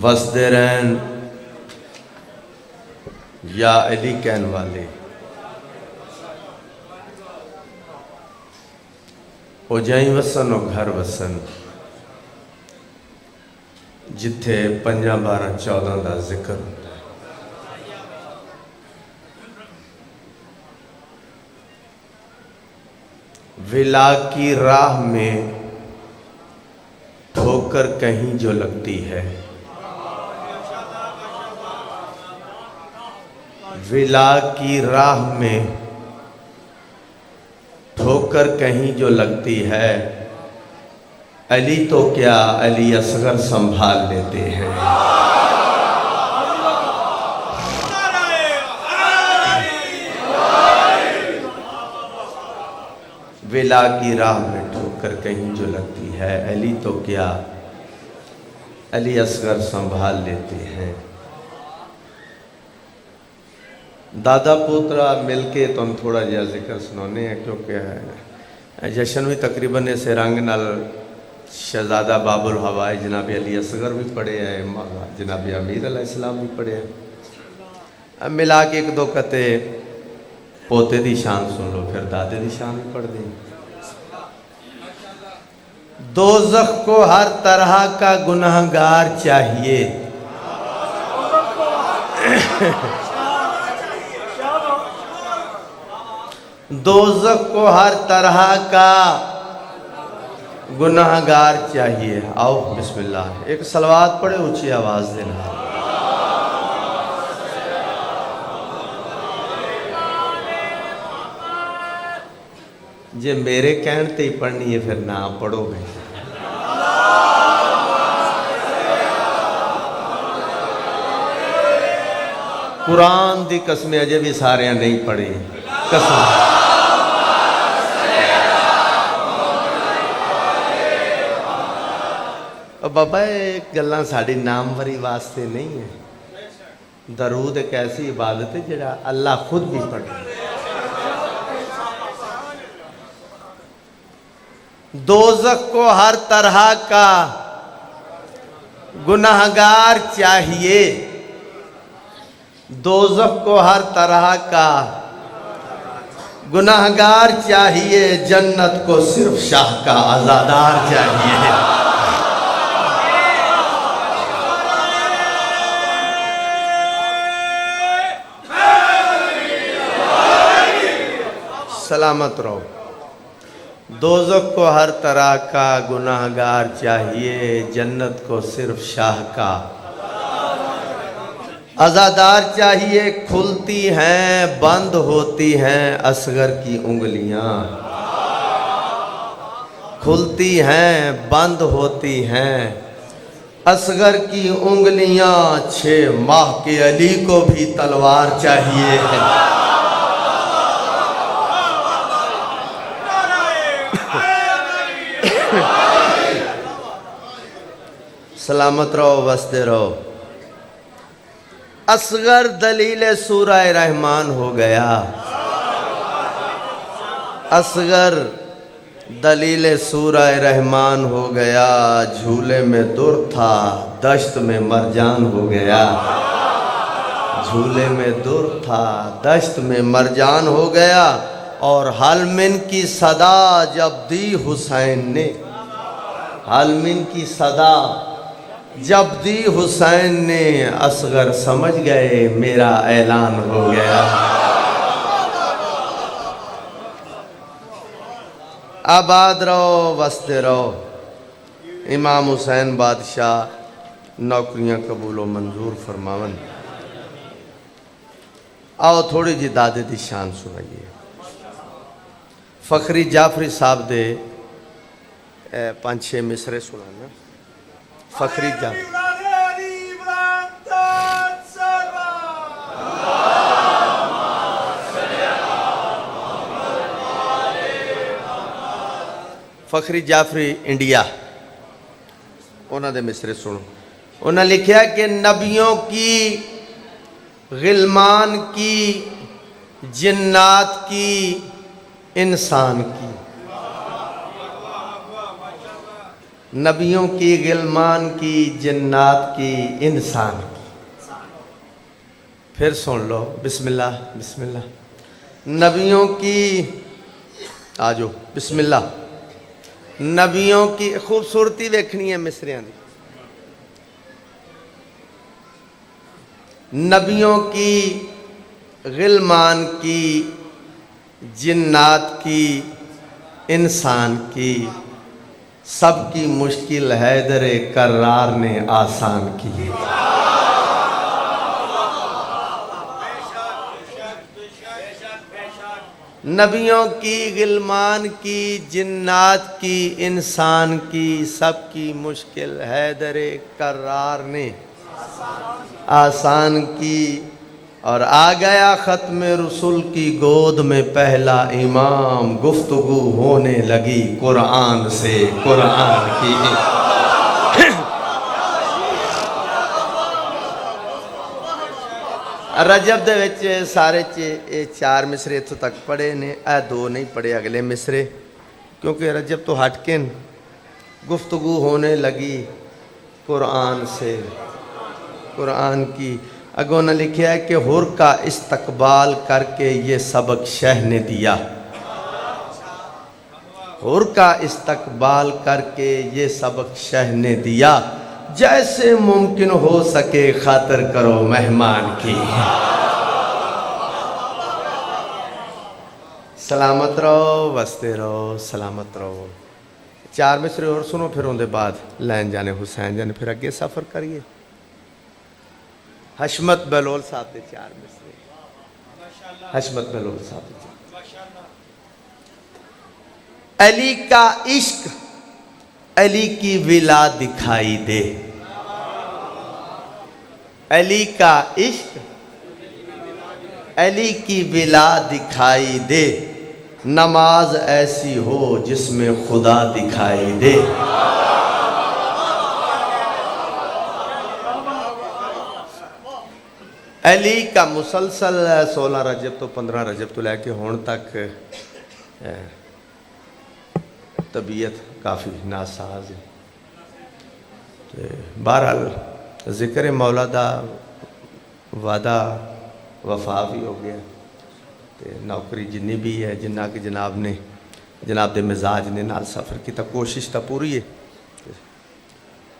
وسدے رہن یا علی کہن والے او جائیں وسن او گھر وسن جتھے 5 12 14 دا ذکر ہوتا ہے۔ ولا کی راہ میں ٹھوکر کہیں جو لگتی ہے، ولا کی راہ میں ٹھوکر کہیں جو لگتی ہے، علی تو کیا علی اصغر سنبھال لیتے ہیں۔ ولا کی راہ میں ٹھوکر کہیں جو لگتی ہے، علی تو کیا علی اصغر سنبھال لیتے ہیں۔ دادا پوترا مل کے تو ہم تھوڑا جہا ذکر سنانے ہیں، کیونکہ جشن بھی تقریباً اسے رنگ نال شہزادہ باب الہوائی جناب علی اصغر بھی پڑھے ہیں، جناب امیر علیہ السلام بھی پڑھے ہیں، ملا کے 1 2 قطعے پوتے دی شان سن لو، پھر دادے دی شان بھی پڑھ دیں۔ دوزخ کو ہر طرح کا گنہگار چاہیے، دوزخ کو ہر طرح کا گنہگار چاہیے۔ آؤ بسم اللہ، ایک صلوات پڑھے اونچی آواز دینا۔ جے میرے کہن تے ہی پڑھنی ہے پھر نہ پڑھو گے۔ قرآن دی قسمیں اجے بھی سارے نہیں پڑھی قسم۔ بابا ایک گلاں ساڑی ناموری واسطے نہیں ہے، درود ایک ایسی عبادت ہے جڑا اللہ خود بھی پڑھے۔ دوزخ کو ہر طرح کا گنہگار چاہیے، دوزخ کو ہر طرح کا گنہگار چاہیے، جنت کو صرف شاہ کا عزادار چاہیے۔ سلامت رہو۔ دوزخ کو ہر طرح کا گنہگار چاہیے، جنت کو صرف شاہ کا عزادار چاہیے۔ کھلتی ہیں بند ہوتی ہیں اصغر کی انگلیاں، کھلتی ہیں بند ہوتی ہیں اصغر کی انگلیاں، 6 ماہ کے علی کو بھی تلوار چاہیے۔ سلامت رہو، وسدے رہو۔ اصغر دلیل سورہ رحمان ہو گیا، اصغر دلیل سورہ رحمان ہو گیا، جھولے میں در تھا دشت میں مرجان ہو گیا، جھولے میں در تھا دشت میں مرجان ہو گیا، اور حل من کی صدا جب دی حسین نے، حل من کی صدا جب دی حسین نے، اصغر سمجھ گئے میرا اعلان ہو گیا۔ آباد رہو، وسدے رہو۔ امام حسین بادشاہ نوکریاں قبول و منظور فرماون۔ آؤ تھوڑی جی دادے دی شان سنائیے۔ فخری جعفری صاحب دے 5-6 مصرے سنانا۔ فخری جعفری فخری جعفری انڈیا، انہوں نے مصرے سنو۔ انہوں نے لکھا کہ نبیوں کی، غلمان کی، جنات کی، انسان کی، نبیوں کی، غلمان کی، جنات کی، انسان کی۔ پھر سن لو، بسم اللہ بسم اللہ۔ نبیوں کی، آجو بسم اللہ۔ نبیوں کی خوبصورتی دیکھنی ہے مصریاں دی۔ نبیوں کی، غلمان کی، جنات کی، انسان کی، سب کی مشکل حیدر کرار نے آسان کی۔ نبیوں کی، غلمان کی، جنات کی، انسان کی، سب کی مشکل حیدر کرار نے آسان کی۔ اور آ گیا ختم رسول کی گود میں پہلا امام، گفتگو ہونے لگی قرآن سے، قرآن کی۔ رجب دے وچ سارے چار مصرے اتھوں تک پڑھے نے، اے دو نہیں پڑھے اگلے مصرے، کیونکہ رجب تو ہٹ کے گفتگو ہونے لگی قرآن سے، قرآن کی۔ اگوں نے لکھیا ہے کہ حر کا استقبال کر کے یہ سبق شہ نے دیا، حر کا استقبال کر کے یہ سبق شہ نے دیا، جیسے ممکن ہو سکے خاطر کرو مہمان کی۔ سلامت رہو، وستے رہو، سلامت رہو۔ چار مصرے اور سنو، پھر ان دے بعد لین جانے حسین جانے، پھر اگے سفر کریے۔ حشمت بلول صاحب دے چار مصرے، حشمت بلول صاحب دے چار۔ علی کا عشق علی کی ولا دکھائی دے، علی کا عشق علی کی ولا دکھائی دے، نماز ایسی ہو جس میں خدا دکھائی دے۔ علی کا مسلسل 16 رجب تو 15 رجب تو لے کے ہون تک طبیعت کافی ناساز ہے۔ بہرحال ذکر مولا دا وعدہ وفا بھی ہو گیا، نوکری جنی بھی ہے، جنہ کہ جناب دے مزاج نے نال سفر کی، تا کوشش تا پوری ہے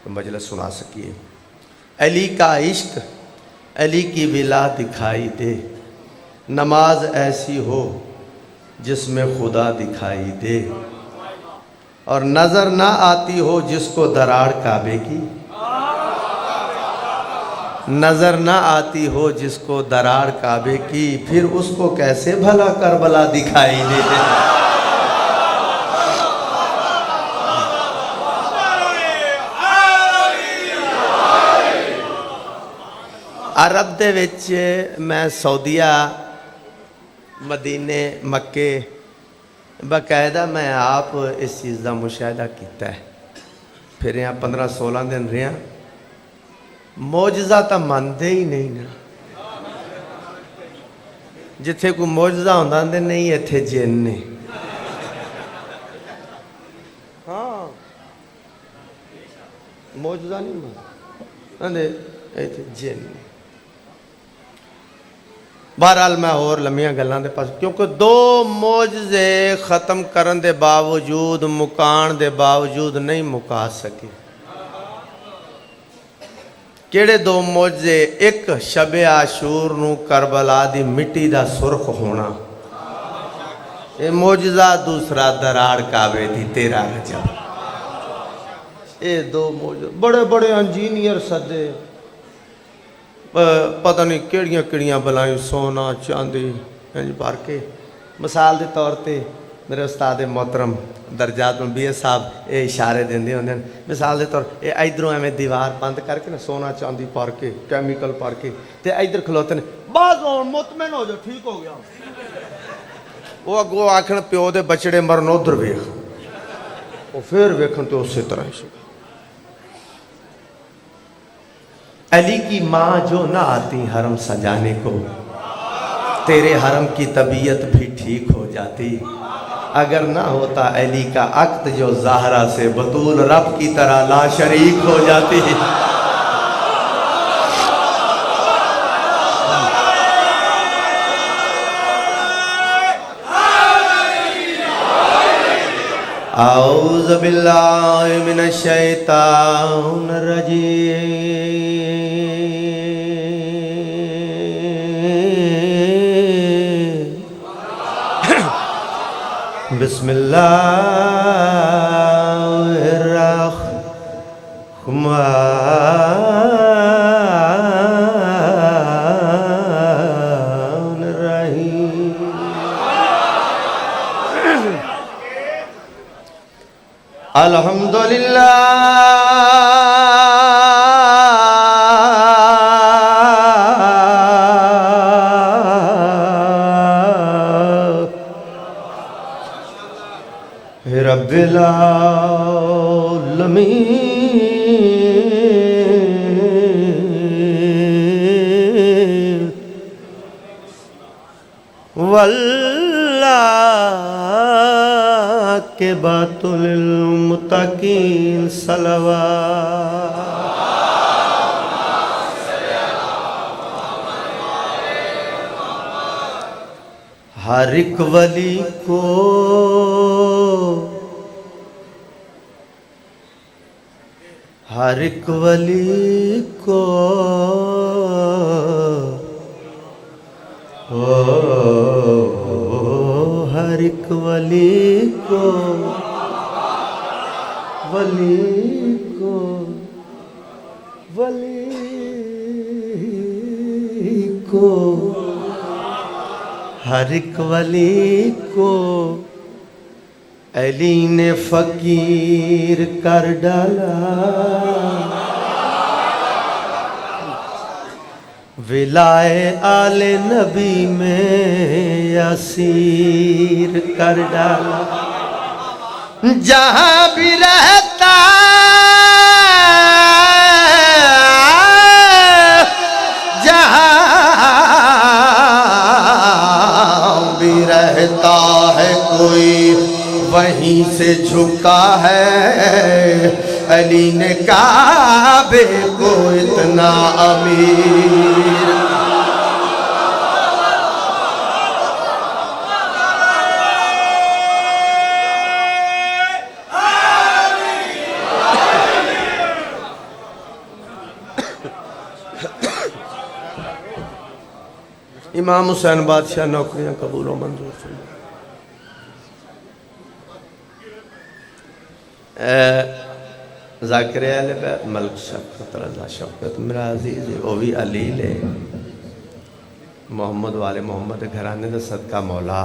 کہ مجلس سنا سکیے۔ علی کا عشق علی کی ولا دکھائی دے، نماز ایسی ہو جس میں خدا دکھائی دے، اور نظر نہ آتی ہو جس کو دراڑ کعبے کی، نظر نہ آتی ہو جس کو دراڑ کعبے کی، پھر اس کو کیسے بھلا کربلا دکھائی دے۔ عرب دے وچ میں سعودیہ، مدینے، مکے باقاعدہ میں آپ اس چیز کا مشاہدہ کیتا ہے۔ پھر یہاں 15-16 دن رہا، معجزہ تو مانتے ہی نہیں نا، جتھے کوئی معجزہ ہوندہ دے نہیں ایتھے جن نے، ہاں معجزہ نہیں مانتے ایتھے جن نے۔ بہرحال میں اور لمحیاں گلاں دے پاس، کیونکہ دو معجزے ختم کرن دے باوجود، مکان دے باوجود نہیں مکا سکے۔ کیڑے دو معجزے؟ ایک شب عاشور نو کربلا دی مٹی دا سرخ ہونا، اے معجزہ، دوسرا دراڑ کعبے دی 13 رجب۔ اے دو معجزے، بڑے بڑے انجینئر سدے، پتہ نہیں کیڑیاں کیڑیاں بلائیں، سونا چاندی بھر کے۔ مثال دے طور تے میرے استاد محترم درجات میں بی اے صاحب اے اشارے دیندے ہوندے ہیں، مثال دے طور اے ادھروں ایویں دیوار بند کر کے نا سونا چاندی پار کے، کیمیکل پار کے، تے ادھر کھلوتے نے، بعض مطمئن ہو جاؤ ٹھیک ہو گیا، وہ اگوں آکھن پیو دے بچڑے مرن ادھر ویکھ، وہ پھر ویکھن تے اسی طرح ہی۔ علی کی ماں جو نہ آتی حرم سجانے کو، تیرے حرم کی طبیعت بھی ٹھیک ہو جاتی۔ اگر نہ ہوتا علی کا عقد جو زہرا سے، بطول رب کی طرح لا شریک ہو جاتی. اعوذ باللہ من الشیطان الرجیم. بسم اللہ الرحمن الرحیم. الحمدللہ رب العالمین والعاقبۃ للمتقین. صلوات. ہر ایک ولی کو ہر ایک ولی کو ہر ایک ولی کو ہر ایک ولی کو علی نے فقیر کر ڈالا. ولائے آل نبی میں اسیر کر ڈالا. جہاں بھی رہتا رہتا ہے کوئی وہیں سے جھکا ہے. علی نے کعبے کو اتنا امیر. امام حسین بادشاہ نوکریاں قبول و منظور فرمائے. ذاکر اہل بیت ملک شفقت رضا شفقت میرا عزیز وہ بھی علی لے محمد والے محمد گھرانے دا صدقہ مولا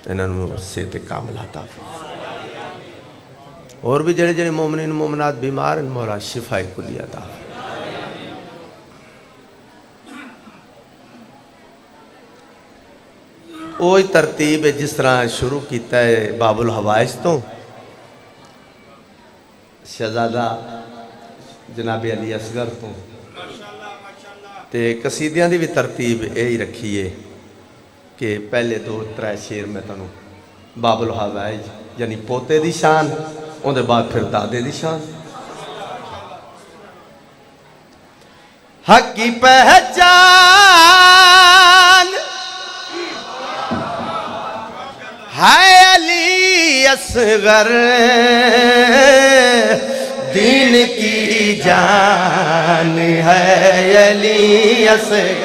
انہوں صحت کامل عطا فرمائے. اور بھی جڑے جڑے مومنین مومنات بیمار ان مولا شفا کلی عطا فرمائے. وہی ترتیب ہے جس طرح شروع کیتا ہے باب الحوائج تو شہزادہ جناب علی اصغر تو تے قصیدیاں دی بھی ترتیب یہی رکھی ہے کہ پہلے دو ترے شعر میں تنوں باب الحوائج یعنی پوتے دی شان اون دے بعد پھر دادے دی شان. حق کی پہچان ہے علی اصغر دین کی جان ہے علی اصغر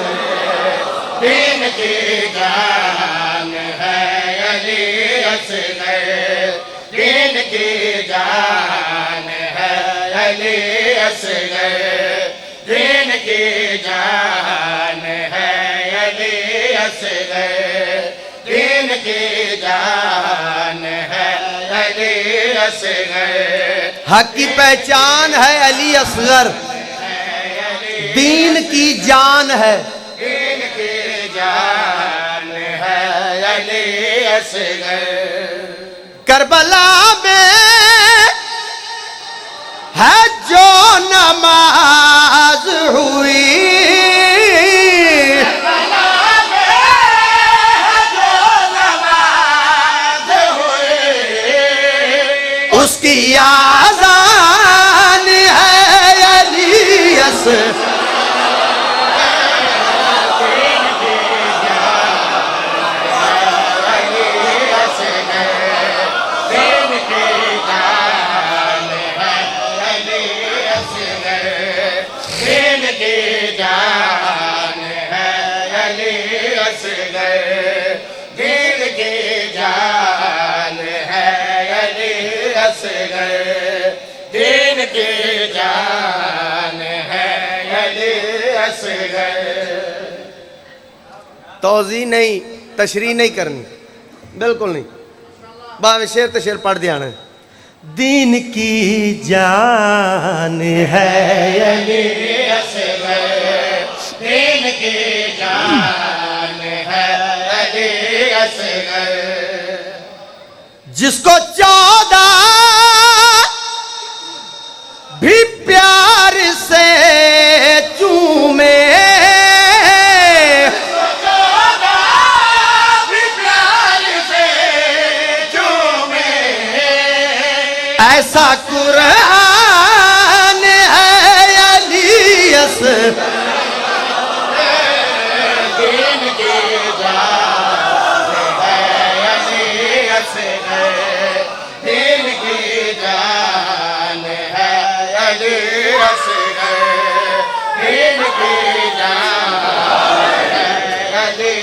دین کی جان ہے علی اصغر دین کی جان ہے علی اصغر دین کی جان ہے علی اصغر دین کی جان ہے علی اصغر. حق کی پہچان ہے علی اصغر دین کی جان ہے دین کی جان ہے علی اصغر. کربلا میں ہے جو نماز ہوئی کربلا میں ہے جو نماز ہوئی کی آذان ہے علی اصغر دین کی جان ہے علی اصغر. توضیح نہیں، تشریح نہیں کرنی، بالکل نہیں. باوے شعر تو شعر پڑھ دیا نا. دین کی جان ہے علی اصغر. دین کی جان ہے علی اصغر. جس کو 14 بھی پیار سے چومے، ایسا قرآن ہے علی اصغر. دین کی جان ہے علی اصغر. دین کی جان ہے علی اصغر. دین کی جان ہے علی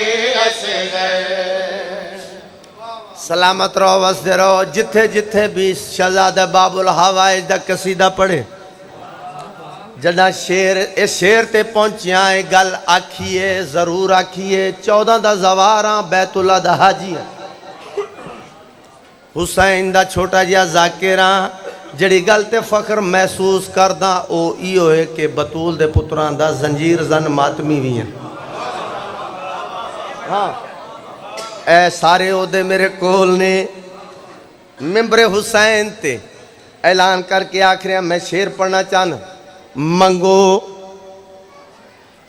اصغر. سلامت رہو، وسدے رہو. جتھے جتھے بھی شہزادہ باب الحوائج دا قصیدہ پڑھے، جڑا شیر اس شیر تے پہنچیاں اے گل آکھیے، ضرور آکھیے. 14 دا زواراں بیت اللہ دا حاجی ہے، حسین دا چھوٹا جیا ذاکراں. جڑی گل تے فخر محسوس کرداں او ایو ہے کہ بطول دے پتراں دا زنجیر زن ماتمی بھی ہیں. ہاں اے سارے او دے میرے کول نے ممبر حسین تے اعلان کر کے آخریاں میں شعر پڑھنا چاہنا. منگو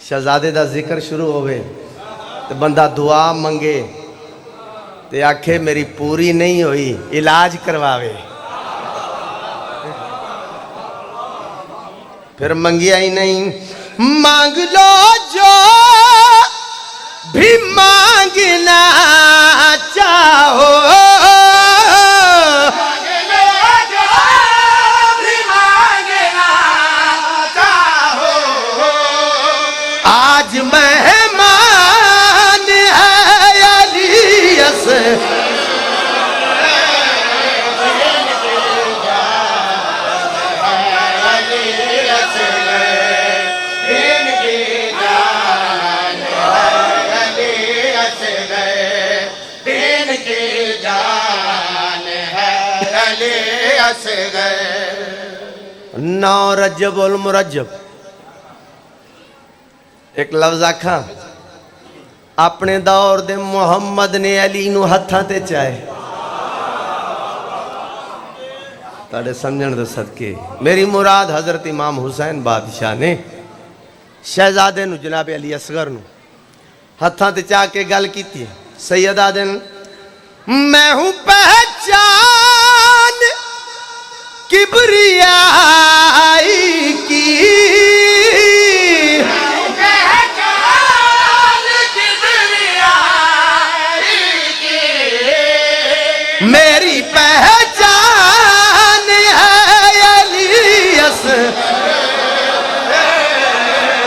شہزادے دا ذکر شروع ہوئے تو بندہ دعا منگے تے آکھے میری پوری نہیں ہوئی علاج کرواوے، پھر منگیا ہی نہیں. مانگ لو جو بھی مانگنا چاہو، آج مہمان ہے علی اصغر. نو رجب المرجب ایک لفظ آکھاں اپنے دور دے محمد نے علی نو ہتھاں تے چاہے. تاڑے سمجھن دے صدقے میری مراد حضرت امام حسین بادشاہ نے شہزادے نو جناب علی اصغر نو ہتھاں تے چاہ کے گل کیتی ہے. سیدہ دن میں ہوں پہچان کبریائی کی، میری پہچان ہے علی اصغر.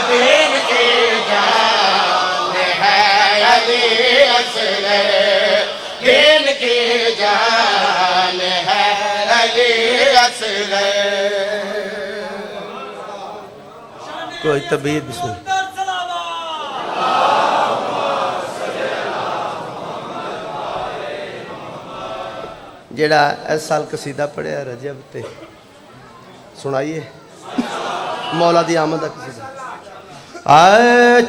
دین کی جان ہے علی اصغر. دین کی جان ہے علی اصغر. کوئی طبیعت بسم اللہ. جیڑا اس سال قصیدہ پڑھے رجب تے سنائیے مولا دی آمد کا قصیدہ.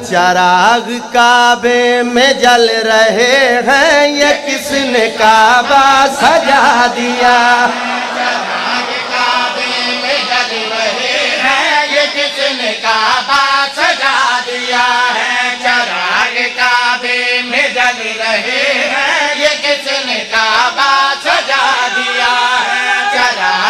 چراغ کعبے میں جل رہے ہیں یہ کس نے کعبہ سجا دیا. چراغ کعبے میں جل رہے ہیں یہ کس نے کعبہ سجا دیا ہے. چراغ کعبے میں جل رہے ہیں یہ کس نے کعبہ سجا دیا ہے. چراغ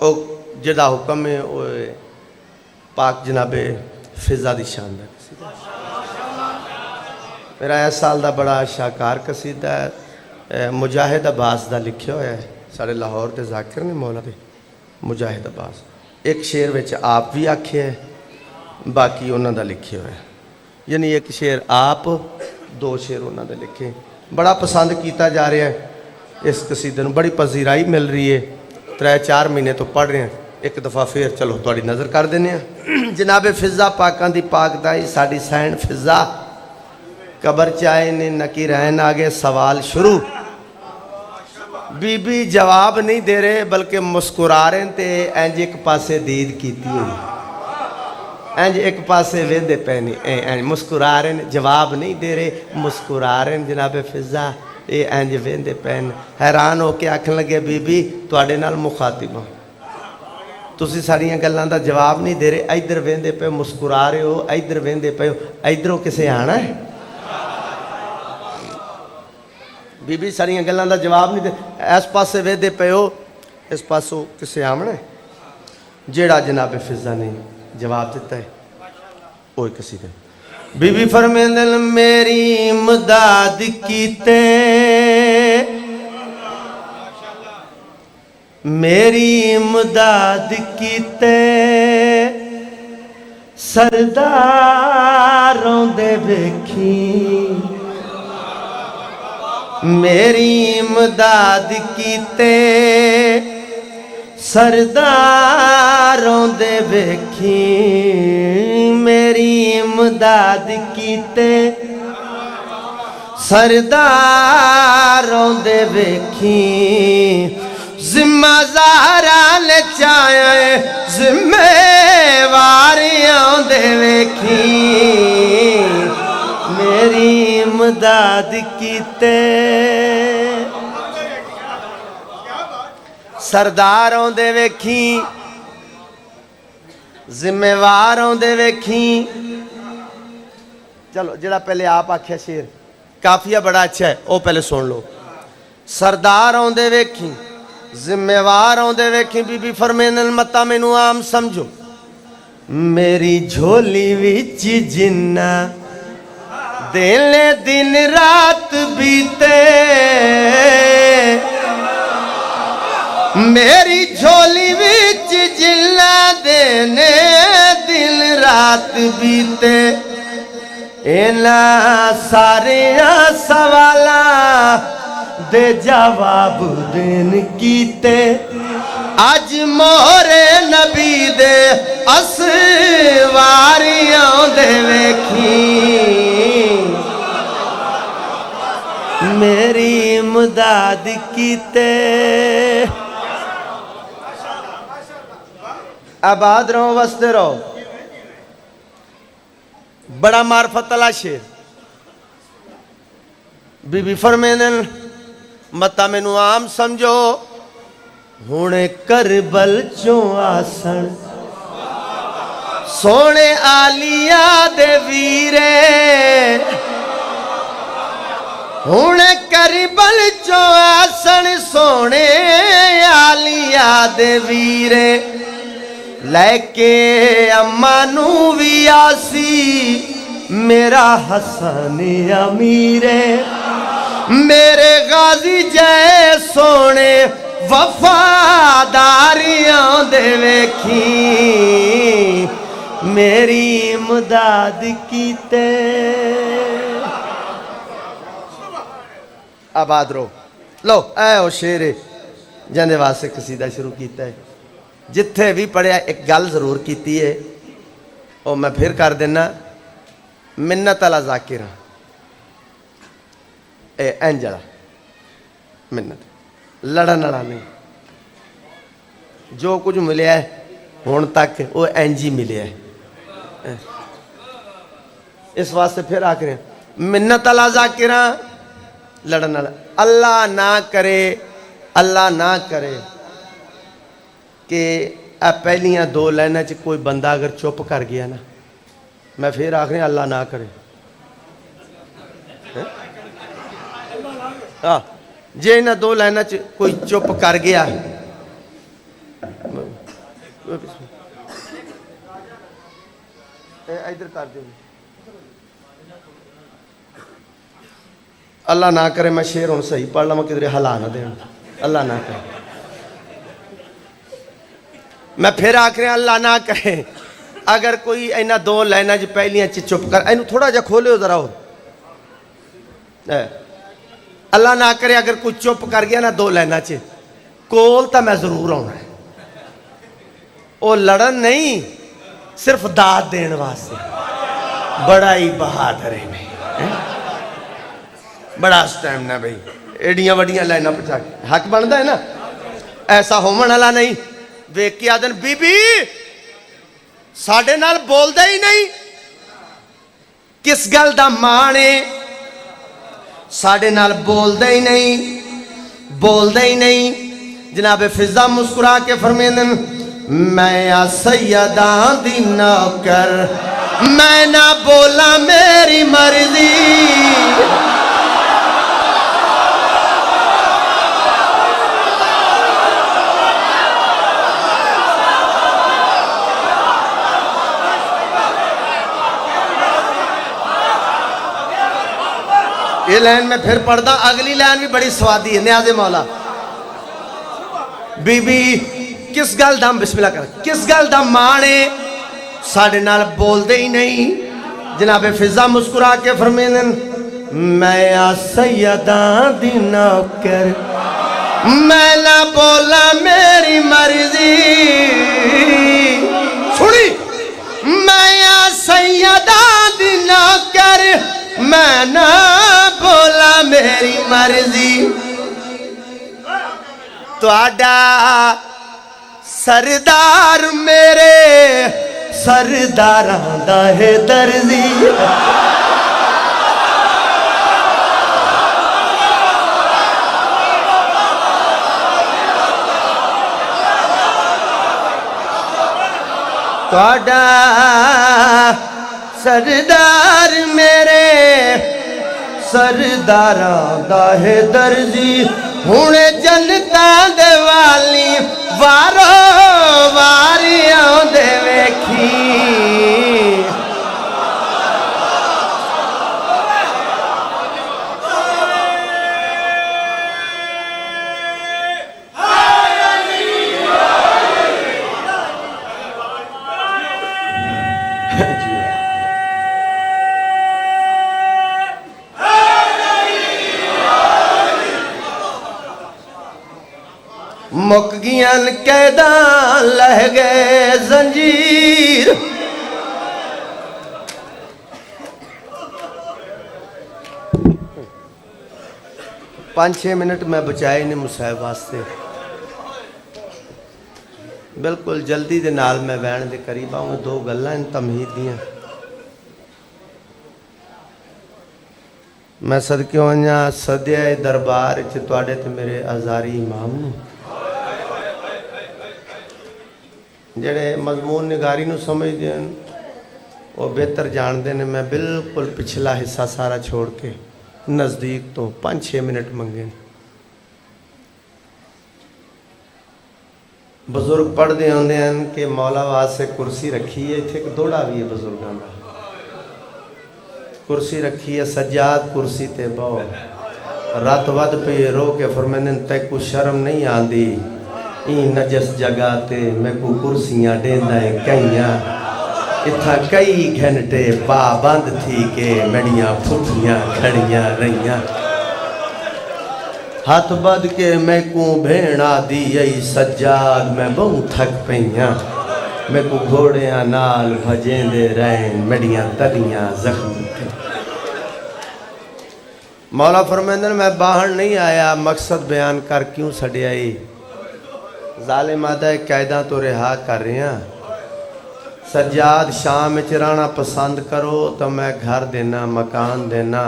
وہ جدا حکم ہے وہ پاک جناب فضا دی شان دا قصیدہ میرا اس سال دا بڑا شاہکار قصیدہ ہے مجاہد عباس دا لکھیا ہوا ہے سارے لاہور دے ذاکر نے مولا دے مجاہد عباس ایک شعر وچ آپ بھی آکھے ہے باقی انہاں دا لکھیا ہوا ہے یعنی ایک شعر آپ دو شعر انہاں دے لکھے بڑا پسند کیتا جا رہا ہے اس قصیدے نوں بڑی پذیرائی مل رہی ہے 3-4 مہینے تو پڑھ رہے ہیں ایک دفعہ پھر چلو تھوڑی نظر کر دینے ہیں جناب فضا پاکاں دی پاک دائی ساڑی سین فضا قبر چائے نے نکی رہن آگے سوال شروع بی بی جواب نہیں دے رہے بلکہ مسکرا رہے تے اینج ایک پاسے دید کیتی ہوئی اینج ایک پاسے ویندے پہنی اینج مسکرا رہے جواب نہیں دے رہے مسکرا رہے جناب فضا اے اینج ویندے پہن حیران ہو کے آکھن لگے بی بی تواڈے نال مخاطب ہوں تسی ساریاں گلاں دا جواب نہیں دے رہے ادھر ویندے پے مسکرا رہے ہو ادھر ویندے پے ہو ادھروں کسے آنا ہے بی بی ساریاں گلاں دا جواب نہیں دے اس پاسے ویندے پے ہو اس پاسوں کسے آمنا ہے جیڑا جناب فضا نے جواب دیتا ہے اوہ قصیدہ بی بی فرمیندن میری امداد کیتے میری امداد کیتے سرداروں دے ویکھی میری امداد کیتے سرداروں دے ویکھی میری امداد کیتے سرداروں دے ویکھی ذمہ داران چاہے ذمہ واریاں دے ویکھی میری امداد کیتے سرداروں دے ویکھی ذمہ واروں دے ویکھی چلو جڑا پہلے آپ آکھیا شیر کافیہ بڑا اچھا ہے او پہلے سن لو سرداروں دے ویکھی ذمہ واروں دے ویکھی بی بی فرمینن متا مینوں عام سمجھو میری جھولی وچ جنہ دلے دن رات بیتے میری جھولی وچ جنہ دینے دن رات بیتے اینا سارے سوالاں دے جواب دین کیتے اج مورے نبی دے اسواریاں دے ویکھی میری امداد کیتے آباد رہو وستے رہو بڑا معرفت اللہ شیر بی بی فرمینن متا مینوں عام سمجھو ہونے کربل چوں آسن سونے آلیا دے ویرے ہونے کربل چوں آسن سونے آلیا دے ویرے لے کے امانو وی آسی میرا حسن امیرے میرے غازی جے سونے وفاداریاں دے ویکھی میری امداد کیتے آباد رو لو اے او شیر جاندے واسے قصیدہ شروع کیتا ہے جتھے بھی پڑھیا ایک گل ضرور کیتی ہے اور میں پھر کر دینا منت اللہ ذاکرہ اے اینجلہ منت لڑن والا نہیں جو کچھ ملیا ہے ہون تک وہ اینجی ملیا ہے اس واسطے پھر آ کریں منت اللہ ذاکرہ لڑن والا اللہ نہ کرے کہ پہلیاں 2 لائنیں چ کوئی بندہ اگر چپ کر گیا نا میں پھر آخ رہا اللہ نہ کرے جے انہاں 2 لائنیں چ کوئی چپ کر گیا ادھر کر دو اللہ نہ کرے میں شیر ہوں صحیح پڑھ لا میں کدھر ہلا نہ دین اللہ نہ کرے میں پھر آخر اللہ نہ کرے اگر کوئی اینا دو لائنہ جو پہلیاں چپ کر اینو تھوڑا جا کھولے ہو ذرا ہو اللہ نہ کرے اگر کوئی چپ کر گیا نا دو لائنہ کول تا میں ضرور ہونا ہے وہ لڑن نہیں صرف داد دین واسطے بڑا ہی بہادر ہے میں بڑا سٹیمنا بھائی ایڈیاں وڈیاں لائنہ پچھا کے حق بندا ہے نا ایسا ہومن والا نہیں ویکھ کے آدن بی بی ساڈے نال بولدا ہی نہیں کس گل دا مانے ساڈے نال بولدا ہی نہیں جناب فضا مسکرا کے فرمیندن میں یا سیداں دی نوکر میں نہ بولا میری مرضی یہ لائن میں پھر پڑھ دا اگلی لائن بھی بڑی سوادی ہے نیاز مولا بی بی کس گل دا بسم اللہ کر کس گل دا مانے ساڑھے نال بول دے ہی نہیں جناب فضا مسکرا کے فرمیدن میں آ سیداں دی نوکر میں نہ بولا میری مرضی سنی میں آ سیداں دی نوکر میں نہ بولا میری مرضی تو آڈا سردار میرے سرداراں دا ہے درزی تو آڈا سردار میرے سرداراں دا ہے درزی ہونے جنتاں دے والی وارو واریاں دے ویکھی مک گیاں قیداں لہ گئے زنجیر 5-6 منٹ میں بچائے نے مصاحب واسطے بالکل جلدی دے نال میں وین دے قریب آؤں 2 گلاں ان تمہید دیاں میں صدقیوں انجا صدیہ دربار چتواڑے تے میرے ازاری امام نے جڑے مضمون نگاری نو سمجھ دیں وہ بہتر جان دینے میں بالکل پچھلا حصہ سارا چھوڑ کے نزدیک تو 5-6 منٹ منگیں بزرگ پڑھ دے ہوندے ہیں کہ مولا واسے کرسی رکھی ہے ایک دوڑا بھی ہے بزرگاں کرسی رکھی ہے سجاد کرسی تے باؤ رات ود پہ رو کے فرمیندن تے کو شرم نہیں آندی این نجس جگہ تے میں کو کرسیاں دیندہ ہیں کئیاں اتھا کئی گھنٹے پابند تھی کہ میڈیاں پھٹیاں کھڑیاں رہیاں ہاتھ بد کے میں کو بھیڑا دی ای سجاد میں بہت تھک پئیاں میں کو گھوڑیاں نال بھجیں دے رہیں میڈیاں تلیاں زخم تھے مولا فرمیندن میں باہر نہیں آیا مقصد بیان کر کیوں سڑی آئی ظالم آدھا قیدہ تو رہا کر رہے ہیں سجاد شام میں چرانا پسند کرو تو میں گھر دینا مکان دینا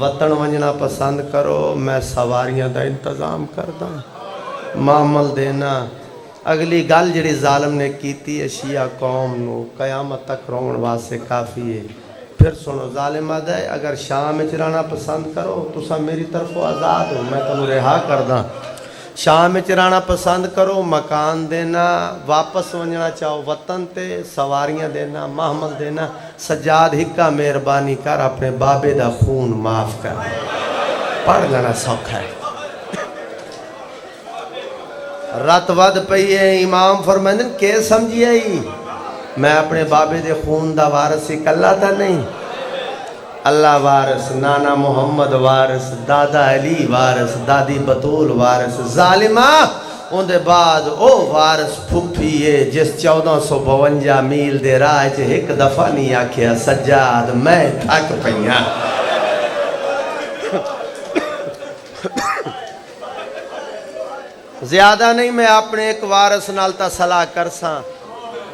وطن ونجنا پسند کرو میں سواریاں دا انتظام کردہ معامل دینا اگلی گل جڑی ظالم نے کیتی ہے شیعہ قوم نو قیامت تک رون واسے کافی ہے پھر سنو ظالم آدھا ہے اگر شام میں چرانا پسند کرو تو سب میری طرف آزاد ہو میں تمہیں رہا کردہ شام میں رہنا پسند کرو، مکان دینا، واپس ونجنا چاہو وطن تے، سواریاں دینا، محمل دینا، سجاد ہکا مہربانی کر اپنے بابے دا خون معاف کر، پڑھ لینا سوکھا ہے۔ رات ود پئی ہے، امام فرمائندن کہ سمجھی آئی میں اپنے بابے دے خون دا وارث ہی کلا تا نہیں، اللہ وارث، نانا محمد وارث، دادا علی وارث، دادی بطول وارث، ظالمہ ان دے بعد او وارث پھپھی ہے جس 1452 میل دے راہ چ ایک دفعہ نہیں آکھیا سجاد میں تھک پئیاں۔ زیادہ نہیں میں اپنے ایک وارث نال تا صلاح کرساں،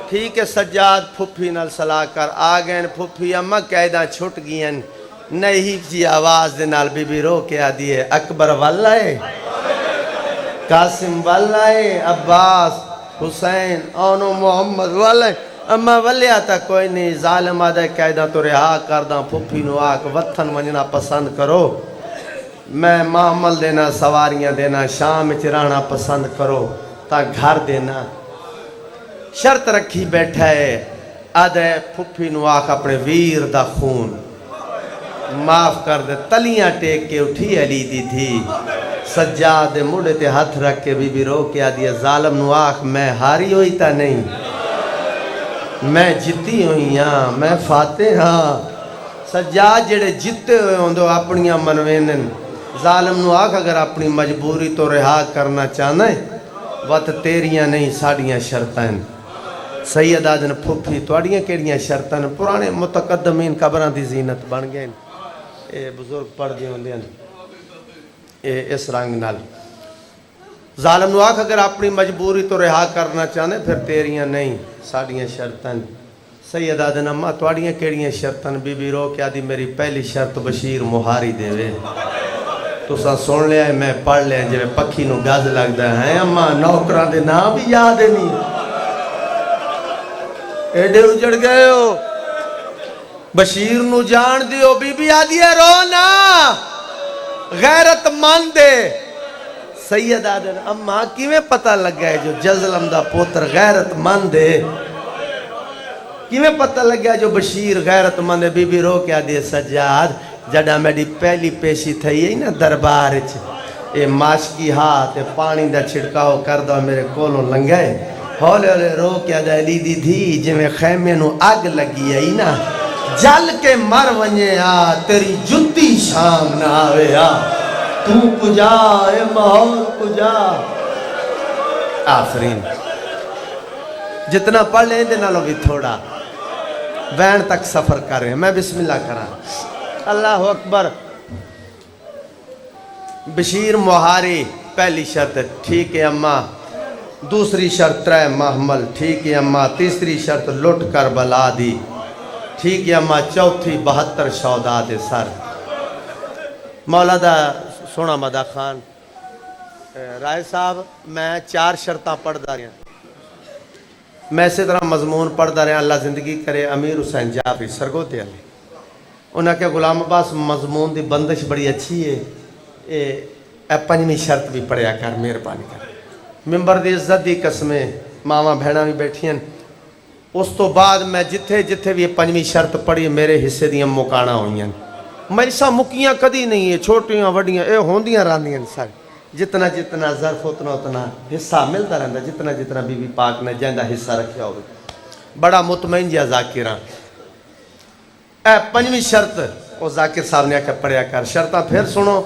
ٹھیک ہے سجاد پھپھی نال صلاح کر، آگئن پھپھی اماں قیدہ چھٹ گئن، نہیں جی آواز دے نال بی بی رو کے آدھی ہے اکبر واللہ ہے، قاسم واللہ ہے، عباس، حسین، اونو محمد واللہ ہے، اماں واللہ تا کوئی نہیں، ظالم آدھے قیدہ تو رہا کرداں، پھپھی نو آک وطن ونجنا پسند کرو، میں معامل دینا، سواریاں دینا، شام چرانا پسند کرو تا گھر دینا، شرط رکھی بیٹھا ہے، آدھے پھپھی نو آکھ اپنے ویر دا خون معاف کر دے، تلیاں ٹیک کے اٹھی علی دی تھی، سجاد مڑے تے ہاتھ رکھ کے بی بی رو کے آدھی ظالم نو آکھ میں ہاری ہوئی تا نہیں، میں جتی ہوئی ہاں، میں فاتح ہاں، سجاد جڑے جتے ہوئے ہوں دو اپنیاں منوینن، ظالم نو آکھ اگر اپنی مجبوری تو رہا کرنا چاہنا ہے، وقت تیریاں نہیں ساڑیاں شرطیں، سید آدن پھپھی توڑیاں کیڑیاں شرطیں، پرانے متقدمین قبران دی زینت بن گئے، اے بزرگ پڑھ دی ہوں دیں، اس رنگ نال ظالم نو آکھ اگر اپنی مجبوری تو رہا کرنا چاہنے پھر تیریاں نہیں ساڑیاں شرطیں، سید آدن اماں توڑیاں کیڑیاں شرطیں، بی بی رو کیا دی میری پہلی شرط بشیر مہاری دے وے، تو سا سن لیا ہے میں پڑھ لیا جو پکھی نو گاز لگ دا ہے، اماں نوکران دے نام بھی یاد ہے نہیں، ایڈے اجڑ گئے ہو، بشیر نو جان دیو، بی بی آدھی ہے رونا، غیرت مند دے، سید آدھن اماں کیویں پتہ لگ گئے جو جزلم دا پوتر غیرت مند دے، کیویں پتہ لگ گیا جو بشیر غیرت مند ہے، بی بی رو کیا دیے سجاد، جڑا میری پہلی پیشی تھئی ہے نا دربار چ، اے ماشکی ہاتھ پانی دا چھڑکاؤ کر دو میرے کولوں لنگے، ہولے ہولے رو کیا دا علی دی دھی جویں خیمے نو آگ لگی ہے نا، جل کے مر ونجے آ تیری جتی شام نہ آوے آ، تو کجا اے ماحول کجا، آفرین جتنا پڑھ لیں دے نالو بھی تھوڑا وین تک سفر کر رہے ہیں، میں بسم اللہ کرا، اللہ اکبر، بشیر مہاری پہلی شرط ٹھیک ہے اماں، دوسری شرط ترے محمل ٹھیک ہے اماں، تیسری شرط لٹ کر بلا دی ٹھیک ہے اماں، چوتھی 72 شودا دے سر، مولا دا سونا مدہ خان رائے صاحب میں 4 شرطاں پڑھ دا رہے ہیں، میں اسی طرح مضمون پڑھ دا رہے ہیں، اللہ زندگی کرے امیر حسین جعفری سرگوتے علی، انہاں کے غلام عباس مضمون دی بندش بڑی اچھی ہے، اے 5ویں شرط بھی پڑھیا کر مہربانی کر، ممبر دی عزت دی قسمیں ماما بہنا بھی بیٹھی ہیں، اس تو بعد میں جتھے جتھے بھی 5ویں شرط پڑھی میرے حصے دیاں مکانا ہوئی ہیں، میسا مکیاں کدی نہیں ہے، چھوٹیاں وڈیاں اے ہوندیاں راندیاں سارے، جتنا جتنا ظرف اتنا اتنا حصہ ملتا رہتا، جتنا جتنا بی بی پاک نے جہندہ حصہ رکھیا ہوئے، بڑا مطمئن جیا ذاکرہ، اے 5ویں شرط وہ ذاکر صاحب نے آکے پڑھیا کر، شرطاں پھر سنو،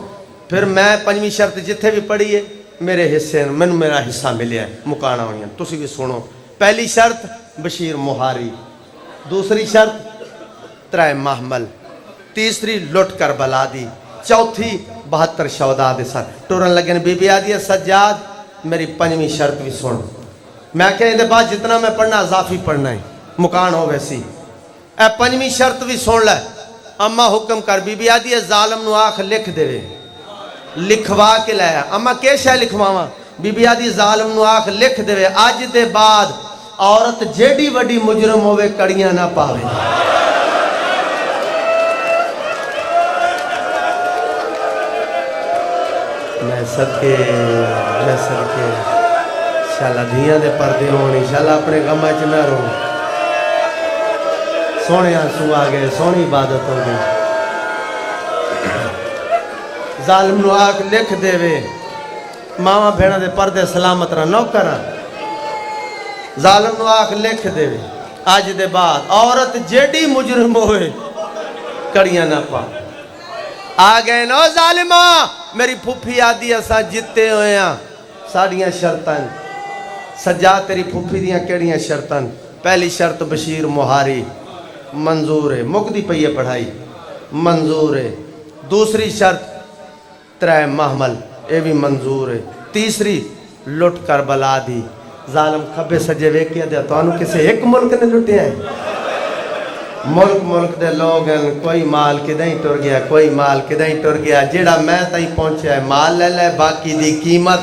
پھر میں 5ویں شرط جتھے بھی پڑھی ہے میرے حصے میں میرا حصہ ملیا ہے، مکانا ہوئی ہیں، تسی بھی سنو، پہلی شرط بشیر مہاری، دوسری شرط 3 محمل، تیسری لٹ کر بلا دی، چوتھی 72 شودا دے سر، ٹورن لگن بی بی آدھی ہے سجاد میری 5ویں شرط بھی سن، میں کہے اندے بعد جتنا میں پڑھنا اضافی پڑھنا ہے، مکان ہو ویسی، اے 5ویں شرط بھی سن لے، اما حکم کر، بی بی آدھی ہے ظالم نو آخ لکھ دے وے، لکھوا کے لیا، اما کیسے لکھواما، بی بی آدھی ظالم نو آخ لکھ دے وے، آج دے بعد عورت جیڑی وڈی مجرم ہوئے کڑیاں نہ پاوے، میں صدقے انشاءاللہ دھیاں دے پردے ہون انشاءاللہ اپنے غمہ چ نہ رو سونے آنسو آ گئے سونی عبادت ہو گئی ظالم نو آکھ لکھ دے وے ماما بھیڑا دے پردے سلامت رہ نو کرا ظالم نو آکھ لکھ دے وے آج دے بعد عورت جیڑی مجرم ہوئے کڑیاں نہ پا آ گئے نو ظالمہ میری پھوپھی آدھی ایسا جتے ہوئے ہیں ساڑیاں شرطن سجا تیری پھوپھی دیاں کیڑیاں شرطن پہلی شرط بشیر مہاری منظور ہے مقدی پہیے پڑھائی منظور ہے دوسری شرط ترے محمل اے بھی منظور ہے تیسری لٹ کر بلا دی ظالم کھبے سجے ویکیا دیا تو انہوں کسے ایک ملک نے لٹے ہیں ملک دے لوگ ہیں کوئی مال کدیں ٹر گیا کوئی مال کدیں ٹر گیا جیڑا میں تائیں پہنچے ہے مال لے لے باقی دی قیمت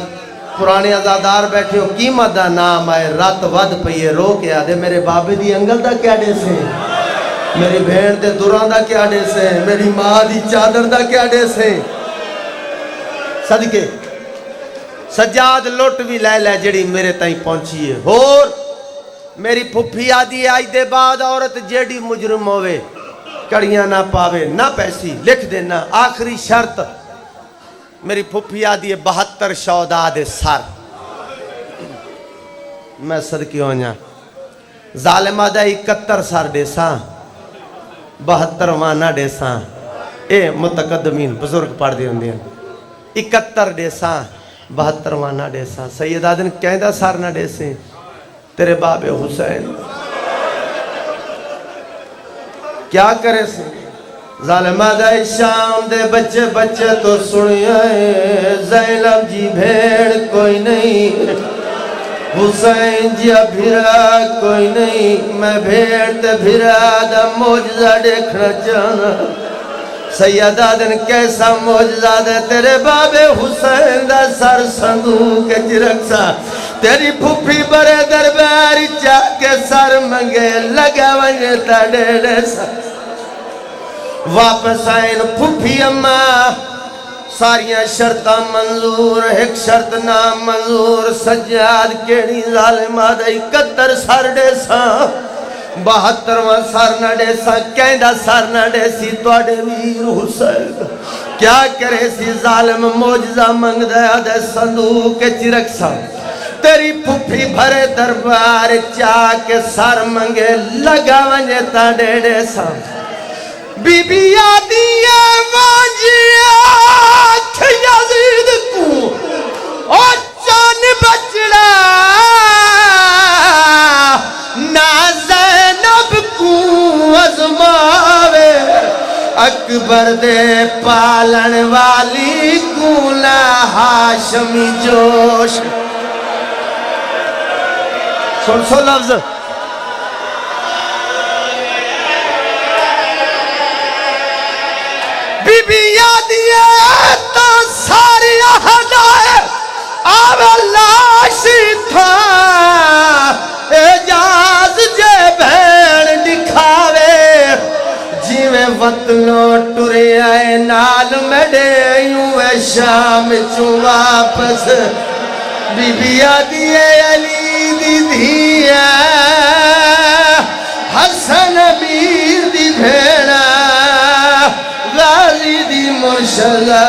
پرانے ازادار بیٹھے ہو قیمت دا نام آئے رات ود پہیے رو کے آدھے میرے بابے دی انگل دا کیا ڈے سے میری بھیڑ دے دوران دا کیا ڈے سے میری ماں دی چادر دا کیا ڈے سے صدقے سجاد لوٹ بھی لے لے جڑی میرے تائیں پہنچی ہے اور میری پھپھی آدھی آئی دے بعد عورت جیڑی مجرم ہوئے کڑیاں نہ پاوے نہ پیسی لکھ دینا آخری شرط میری پھپھی آدھی ہے 72 شوداد سر میں صدقی ہونیا ظالمہ دا 71 سر دے ساں 72 وانا دے ساں اے متقدمین بزرگ پڑھ دے ہوندے ہیں 71 دے ساں 72 وانا دے ساں سید آدن کہندہ سر نہ دے سے تیرے باب حسین کیا کرے سے ظالمہ دا شام دے بچے تو سنیے زینب جی بھیڑ کوئی نہیں حسین جی بھیرا کوئی نہیں میں بھیڑ تے بھیرا دا موجزہ دیکھنا چاہنا سیدہ دن کیسا موجزہ دے تیرے باب حسین دا سر صندوق جرکسا تیری پھوپھی برے درباری چاہ کے سر منگے لگا ونجے تا ڈیڑے سا واپس آئین پھوپھی اممہ ساریاں شرطہ منظور ایک شرط نام منظور سجاد کیڑی ظالمہ دا 71 سر دے سا 72واں سر نہ دے سا کہندہ سر نہ دے سی توڑے ویر حسین کیا کرے سی ظالم موجزہ منگ دیا دے صندوق چرک سا تیری پھوپھی بھرے دربار چاہ کے سر منگے لگا ونجے تا ڈیڑے سا بی بی آدھی وانجی یزید کو اور جان بچڑا نا زینب کو ازماوے اکبر دے پالن والی کو نا ہاشمی جوش سن لفظ بی بی یادی تا ساری احدائے آوے لاشی تھا اجاز جے بھیڑ دکھاوے جیوے وطنوں ٹرے آئے نال مڈے یوں شام چوں واپس be be یادی Ali the دھیا Hasan Amir the بھیڑا Ghazi the مرشدہ